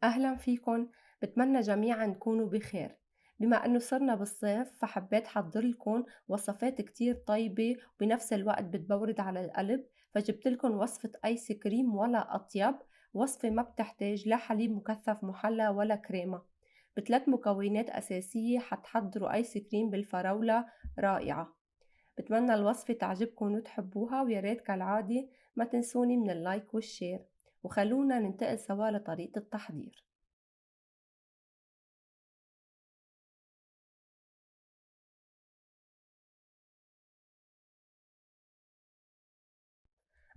أهلا فيكن. بتمنى جميعا تكونوا بخير. بما أنه صرنا بالصيف فحبيت حضر لكم وصفات كتير طيبة وبنفس الوقت بتبورد على القلب. فجبت لكم وصفة آيس كريم ولا أطيب. وصفة ما بتحتاج لا حليب مكثف محلى ولا كريمة. بثلاث مكونات أساسية حتحضروا آيس كريم بالفراولة رائعة. بتمنى الوصفة تعجبكم وتحبوها، ويا ريت كالعادة ما تنسوني من اللايك والشير. وخلونا ننتقل سوا لطريقة التحضير.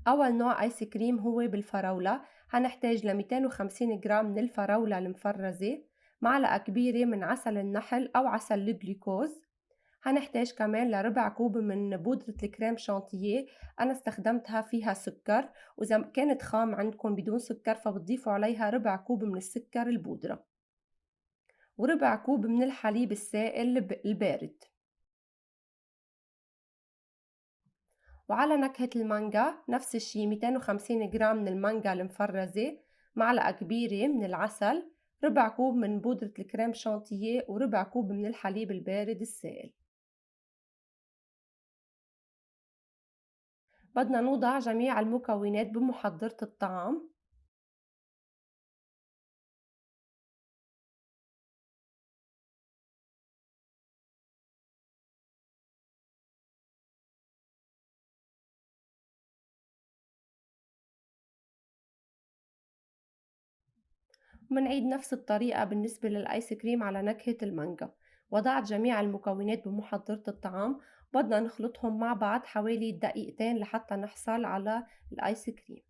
أول نوع آيس كريم هو بالفراولة. هنحتاج ل 250 جرام من الفراولة المفرزة، معلقة كبيرة من عسل النحل أو عسل الجلوكوز. هنحتاج كمان لربع كوب من بودرة الكريم شانتيه، أنا استخدمتها فيها سكر، وإذا كانت خام عندكم بدون سكر فبتضيفوا عليها ربع كوب من السكر البودرة، وربع كوب من الحليب السائل البارد. وعلى نكهة المانجا نفس الشي 250 جرام من المانجا المفرزة، معلقة كبيرة من العسل، ربع كوب من بودرة الكريم شانتيه، وربع كوب من الحليب البارد السائل. بدنا نوضع جميع المكونات بمحضرة الطعام. ومنعيد نفس الطريقة بالنسبة للآيس كريم على نكهة المانجا. وضعت جميع المكونات بمحضرة الطعام. بدنا نخلطهم مع بعض حوالي دقيقتين لحتى نحصل على الآيس كريم.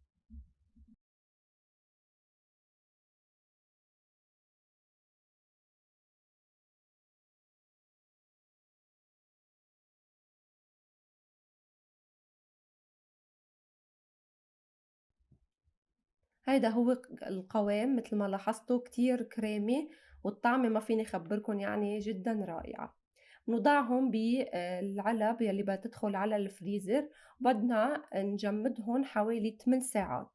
هيدا هو القوام متل ما لاحظتوا كتير كريمي، والطعمة ما فيني خبركن يعني جدا رائعة. نوضعهم بالعلب يلي بتدخل على الفريزر. بدنا نجمدهن حوالي 8 ساعات،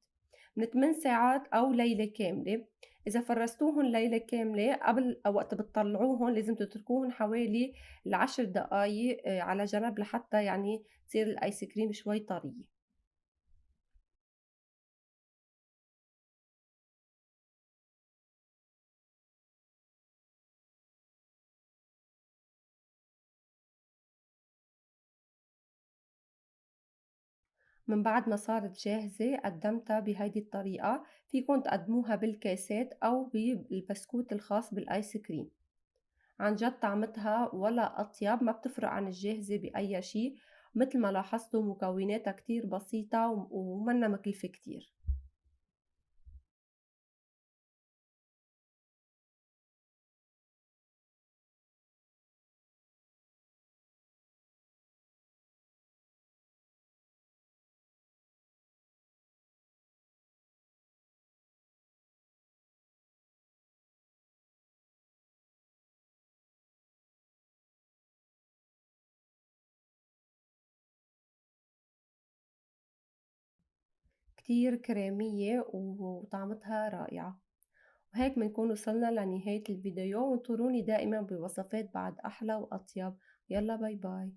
من 8 ساعات أو ليلة كاملة. إذا فرستوهن ليلة كاملة قبل أو وقت بتطلعوهن لازم تتركوهن حوالي ل10 دقايق على جنب لحتى يعني تصير الآيس كريم شوي طرية. من بعد ما صارت جاهزة قدمتها بهيدي الطريقة. فيكن تقدموها بالكاسات أو بالبسكوت الخاص بالآيس كريم. عن جد طعمتها ولا أطيب، ما بتفرق عن الجاهزة بأي شي. مثل ما لاحظتوا مكوناتها كتير بسيطة ومنا مكلفة كتير. كتير كريمية وطعمتها رائعة. وهيك بنكون وصلنا لنهاية الفيديو، وانطروني دائما بوصفات بعد أحلى وأطيب. يلا باي باي.